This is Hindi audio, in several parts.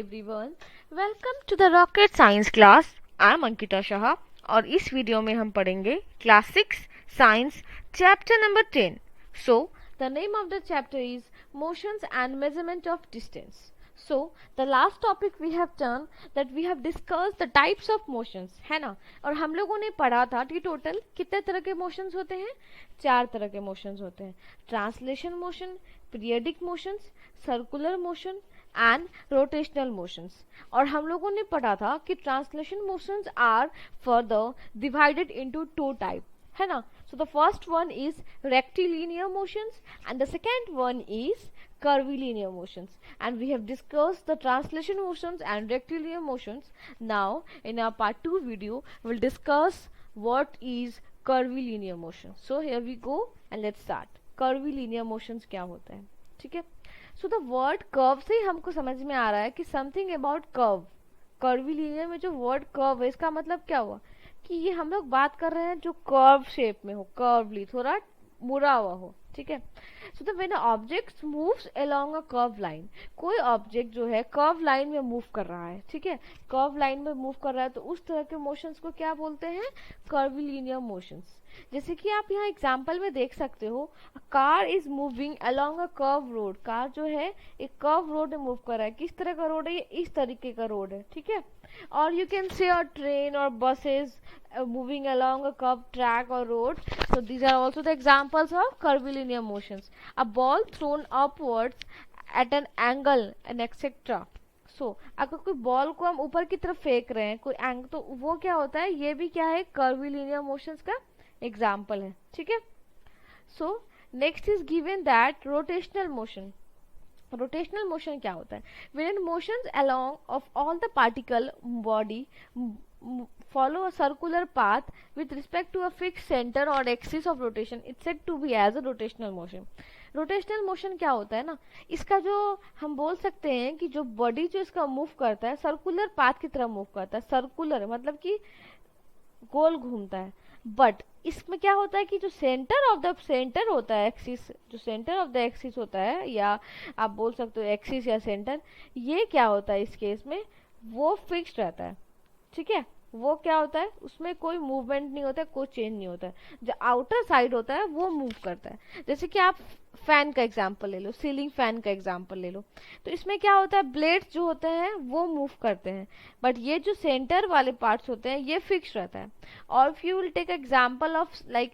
everyone. Welcome to the Rocket Science class. I am Ankita Shah और इस वीडियो में हम पढ़ेंगे class 6 science chapter number 10. So, the name of the chapter is motions and measurement of distance. So, the last topic we have done that we have discussed the types of motions, है ना. और हम लोगों ने पढ़ा था कि टोटल कितने तरह के मोशंस होते हैं. 4 तरह के मोशंस होते हैं. Translation motion, periodic motions, circular motion and rotational motions. और हम लोगों ने पढ़ा था कि translation motions are further divided into 2 type, है ना. So the first one is rectilinear motions and the second one is curvilinear motions, and we have discussed the translation motions and rectilinear motions. Now in our part 2 video we'll discuss what is curvilinear motion. So here we go and let's start. Curvilinear motions क्या होता है, ठीक है. So the word curve से ही हमको समझ में आ रहा है कि something about curve. curvilinear में जो word curve है इसका मतलब क्या हुआ कि ये हम लोग बात कर रहे हैं जो curve shape में हो, curvely, थोड़ा मुड़ा हुआ हो, ठीक है. So the when object moves along a curve line, कोई ऑब्जेक्ट जो है कर्व लाइन में मूव कर रहा है, ठीक है, कर्व लाइन में मूव कर रहा है, तो उस तरह के मोशंस को क्या बोलते हैं, कर्विलिनियर मोशंस. जैसे कि आप यहाँ एग्जांपल में देख सकते हो, car is moving along a curve road. Car जो है एक कर्व रोड में मूव कर रहा है. किस तरह का रोड है, ये इस तरीके का रोड है, ठीक है. और you can say a train और buses moving along a curved track or road. So these are also the examples of curvilinear motions. A ball thrown upwards at an angle and etc. So अगर कोई बॉल को हम ऊपर की तरफ फेंक रहे हैं कोई एंगल, तो वो क्या होता है, ये भी क्या है, curvilinear motions का एग्जाम्पल है, ठीक है. So next is given that rotational motion. Rotational motion क्या होता है, when motions along of all the particle body follow a circular path with respect to a fixed center or axis of rotation, it's said to be as a rotational motion. Rotational motion क्या होता है ना, इसका जो हम बोल सकते हैं कि जो बॉडी जो इसका मूव करता है सर्कुलर पाथ की तरह मूव करता है. सर्कुलर मतलब कि गोल घूमता है. बट इसमें क्या होता है कि जो सेंटर ऑफ द सेंटर होता है, एक्सिस, जो सेंटर ऑफ द एक्सिस होता है, या आप बोल सकते हो एक्सिस या सेंटर, ये क्या होता है इस केस में, वो फिक्स्ड रहता है, ठीक है. वो क्या होता है, उसमें कोई मूवमेंट नहीं होता है, कोई चेंज नहीं होता है. जो आउटर साइड होता है वो मूव करता है. जैसे कि आप फैन का एग्जांपल ले लो, सीलिंग फैन का एग्जांपल ले लो, तो इसमें क्या होता है, ब्लेड्स जो होते हैं वो मूव करते हैं, बट ये जो सेंटर वाले पार्ट्स होते हैं ये फिक्स रहता है. और if you will take example of like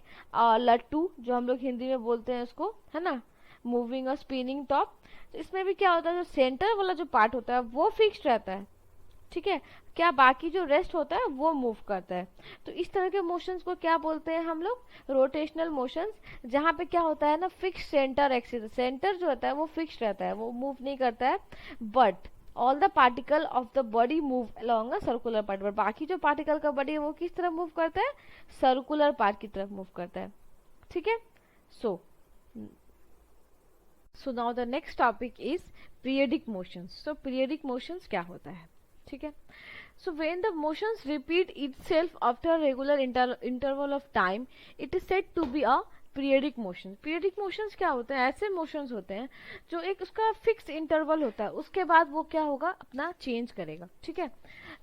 लट्टू, जो हम लोग हिंदी में बोलते हैं उसको, है ना, मूविंग और स्पिनिंग टॉप, तो इसमें भी क्या होता है, जो सेंटर वाला जो पार्ट होता है वो फिक्स रहता है, ठीक है. क्या बाकी जो रेस्ट होता है वो मूव करता है. तो इस तरह के मोशंस को क्या बोलते हैं हम लोग, रोटेशनल मोशंस, जहाँ पे क्या होता है ना, फिक्स सेंटर एक्सिस, सेंटर जो होता है वो फिक्स रहता है, वो मूव नहीं करता है. But all the particle of the body move along a circular part. But बाकी जो पार्टिकल का बॉडी है वो किस तरह मूव करता है, सर्कुलर पार्ट की तरफ मूव करता है, ठीक है. So now the next topic is periodic motions. So periodic motions क्या होता है, ठीक है. So when the motions repeat itself after a regular interval of time, it is said to be a periodic motion. periodic motions क्या होते हैं, ऐसे motions होते हैं जो एक उसका फिक्स इंटरवल होता है, उसके बाद वो क्या होगा, अपना चेंज करेगा, ठीक है.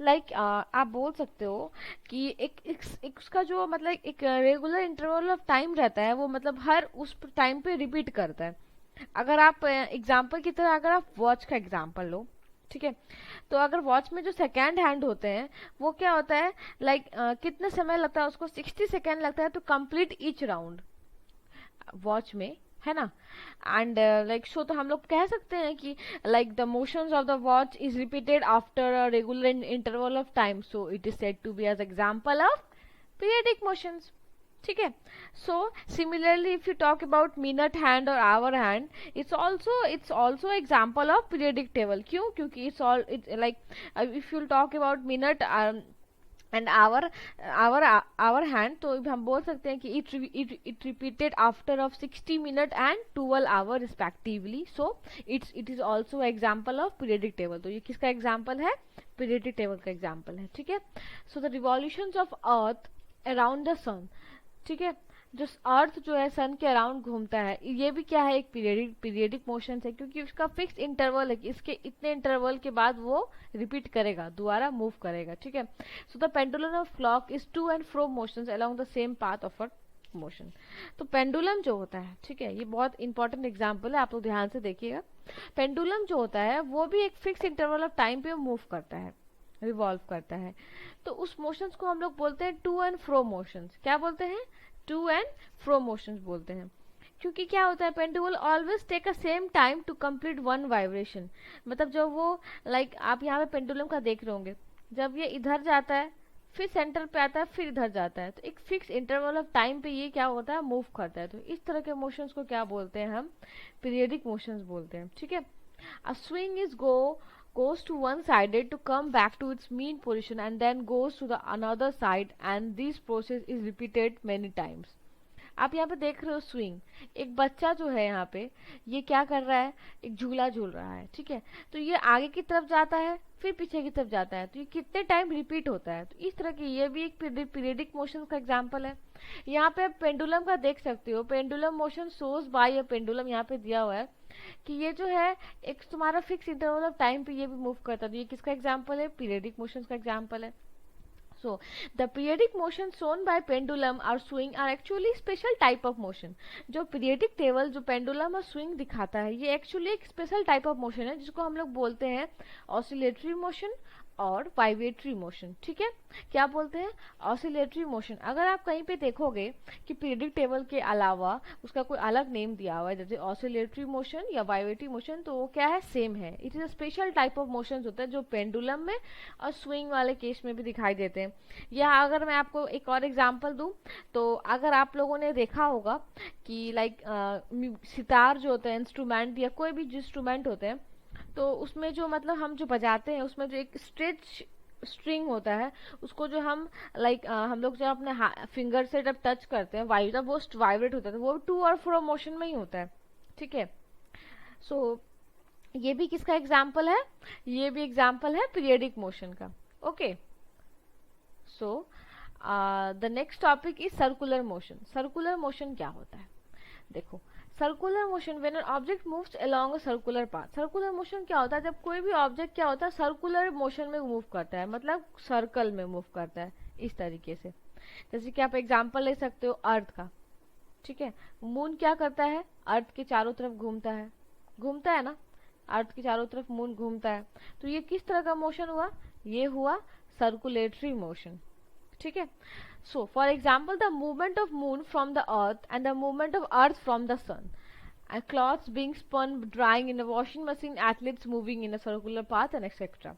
लाइक आप बोल सकते हो कि एक उसका जो मतलब एक रेगुलर इंटरवल ऑफ टाइम रहता है, वो मतलब हर उस टाइम पे रिपीट करता है. अगर आप एग्जाम्पल की तरह अगर आप वॉच का एग्जाम्पल लो, ठीक है, तो अगर वॉच में जो सेकेंड हैंड होते हैं वो क्या होता है, लाइक कितने समय लगता है उसको, 60 सेकेंड लगता है to complete each round watch में, है ना. एंड लाइक सो तो हम लोग कह सकते हैं कि like the motions of the watch is repeated after a regular interval of time, so it is said to be as example of periodic motions, ठीक है. So similarly if you talk about minute hand और hour hand, it's also example of periodic table. क्यों, क्योंकि it's all it like if you talk about minute and hour hand, तो हम बोल सकते हैं कि it repeated after of 60 minute and 12 hour respectively. So it is also example of periodic table. तो ये किसका एग्जाम्पल है, पीरियडिक टेबल का एग्जाम्पल है, ठीक है. So the revolutions of earth around the sun, ठीक है. जो अर्थ जो है सन के अराउंड घूमता है, ये भी क्या है, एक पीरियडिक मोशन है, क्योंकि उसका फिक्स इंटरवल है कि इसके इतने इंटरवल के बाद वो रिपीट करेगा, दोबारा मूव करेगा, ठीक है। So the pendulum of clock is to and fro motions along the same path of a motion. तो पेंडुलम जो होता है, ठीक है, ये बहुत इंपॉर्टेंट एग्जाम्पल है, आप लोग ध्यान से देखिएगा। पेंडुलम जो होता है वो भी एक फिक्स इंटरवल ऑफ टाइम पे मूव करता है, रिवॉल्व करता है। तो उस मोशंस को हम लोग बोलते हैं टू एंड फ्रो मोशंस। क्या बोलते हैं? टू एंड फ्रो मोशंस बोलते हैं। क्योंकि क्या होता है, pendulum always take a same time to complete one vibration. मतलब जब वो आप यहाँ पे पेंडुलम का देख रहे होंगे, जब ये इधर जाता है फिर सेंटर पे आता है फिर इधर जाता है, तो एक फिक्स इंटरवल ऑफ टाइम पे ये क्या होता है, मूव करता है। तो इस तरह के मोशंस को क्या बोलते हैं हम? पीरियडिक मोशंस बोलते हैं, ठीक है। अ swing is goes to one sided to come back to its mean position and then goes to the another side, and this process is repeated many times. आप यहाँ पे देख रहे हो स्विंग, एक बच्चा जो है यहाँ पे ये क्या कर रहा है, एक झूला झूल रहा है, ठीक है। तो ये आगे की तरफ जाता है फिर पीछे की तरफ जाता है, तो ये कितने टाइम रिपीट होता है। तो इस तरह की ये भी एक पीरियडिक मोशन का एग्जांपल है। यहाँ पे आप पेंडुलम का देख सकते हो, pendulum motion shows by a pendulum, यहाँ पे दिया हुआ है कि ये जो है एक तुम्हारा फिक्स इंटरवल ऑफ टाइम पे ये भी मूव करता है। तो ये किसका एग्जांपल है? पीरियडिक मोशन का एग्जांपल है। So, the periodic motion shown by pendulum or swing are actually special type of motion. जो पीरियडिक टेबल जो पेंडुलम और स्विंग दिखाता है, ये एक्चुअली एक स्पेशल टाइप ऑफ मोशन है जिसको हम लोग बोलते हैं ऑसिलेटरी मोशन और वाइब्रेटरी मोशन, ठीक है। क्या बोलते हैं? Oscillatory motion. अगर आप कहीं पे देखोगे कि पीरियडिक टेबल के अलावा उसका कोई अलग नेम दिया हुआ है, जैसे ऑसिलेटरी मोशन या वाइब्रेटरी मोशन, तो वो क्या है? सेम है। It is a special type of motion होता है जो पेंडुलम में और स्विंग वाले केस में भी दिखाई देते हैं। या अगर मैं आपको एक और एग्जांपल दूं, तो अगर आप लोगों ने देखा होगा कि सितार जो होते हैं इंस्ट्रूमेंट, या कोई भी इंस्ट्रूमेंट होते हैं, तो उसमें जो मतलब हम जो बजाते हैं उसमें जो एक स्ट्रेच स्ट्रिंग होता है, उसको जो हम हम लोग जब अपने फिंगर से जब टच करते हैं जब वो वाइब्रेट होता है, तो वो टू और फ्रो मोशन में ही होता है, ठीक है। सो ये भी किसका एग्जाम्पल है? ये भी एग्जाम्पल है पीरियडिक मोशन का। Okay, so the next topic is circular motion. Circular motion क्या होता है? देखो, circular motion when an object moves along a circular path. Circular motion क्या होता है? जब कोई भी ऑब्जेक्ट क्या होता है, सर्कुलर मोशन में मूव करता है, मतलब सर्कल में मूव करता है, इस तरीके से। जैसे कि आप एग्जांपल ले सकते हो अर्थ का, ठीक है। मून क्या करता है? अर्थ के चारों तरफ घूमता है ना, अर्थ के चारों तरफ मून घूमता है। तो ये किस तरह का मोशन हुआ? ये हुआ सर्कुलेटरी मोशन, ठीक है। So, for example, the movement of moon from the earth and the movement of earth from the sun, and cloths being spun, drying in a washing machine, athletes moving in a circular path and etc.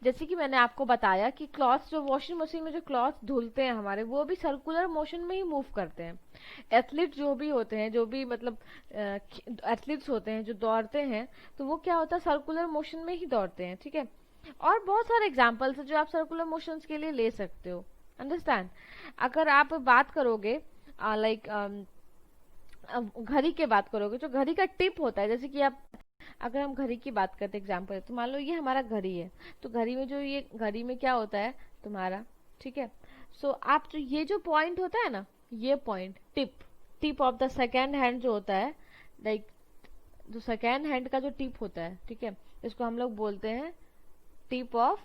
जैसे कि मैंने आपको बताया कि क्लॉथ्स जो वॉशिंग मशीन में जो क्लॉथ्स धुलते हैं हमारे, वो भी सर्कुलर मोशन में ही मूव करते हैं। एथलीट जो भी होते हैं, जो भी मतलब एथलीट्स होते हैं जो दौड़ते हैं, तो वो क्या होता है? सर्कुलर मोशन में ही दौड़ते हैं, ठीक है। और बहुत सारे एग्जाम्पल्स है जो आप सर्कुलर मोशंस के लिए ले सकते हो, अंडरस्टैंड। अगर आप बात करोगे घड़ी की बात करोगे, जो घड़ी का टिप होता है, जैसे कि आप अगर हम घड़ी की बात करते हैं एग्जाम्पल, तो मान लो ये हमारा घड़ी है, तो घड़ी में जो ये घड़ी में क्या होता है तुम्हारा, ठीक है। सो आप जो ये जो पॉइंट होता है ना, ये point tip of the second hand जो होता है, जो सेकेंड हैंड का जो टिप होता है, ठीक है, इसको हम लोग बोलते हैं टिप ऑफ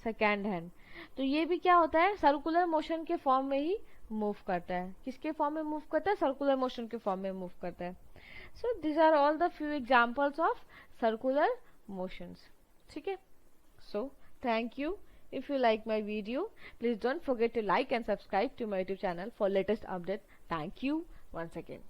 सेकेंड हैंड। तो ये भी क्या होता है? सर्कुलर मोशन के फॉर्म में ही मूव करता है। किसके फॉर्म में मूव करता है? सर्कुलर मोशन के फॉर्म में मूव करता है। So this are all the few examples of circular motions, ठीक है। So thank you. If you like my video, please don't forget to like and subscribe to my YouTube channel for latest update. Thank you once again.